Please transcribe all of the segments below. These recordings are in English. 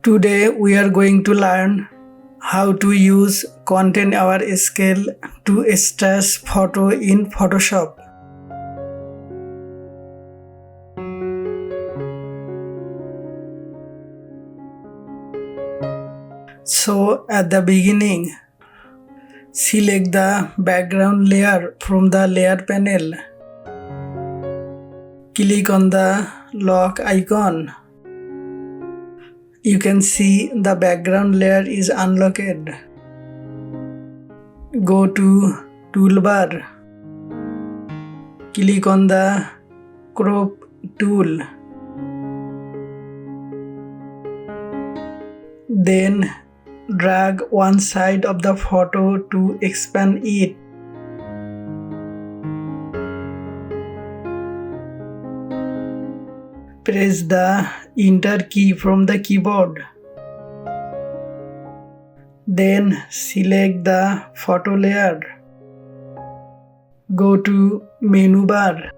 Today we are going to learn how to use content aware scale to stretch photo in Photoshop. So at the beginning, select the background layer from the layer panel. Click on the lock icon. You can see the background layer is unlocked. Go to toolbar. Click on the crop tool. Then drag one side of the photo to expand it. Press the Enter key from the keyboard. Then select the photo layer. Go to menu bar.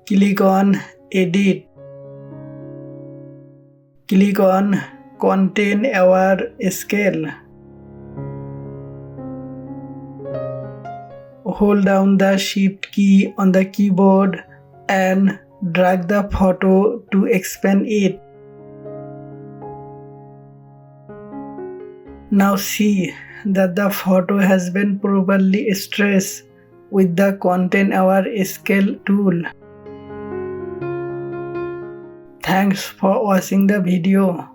Click on Edit. Click on Content Aware Scale. Hold down the Shift key on the keyboard and drag the photo to expand it. Now see that the photo has been properly stretched with the Content Aware Scale tool. Thanks for watching the video.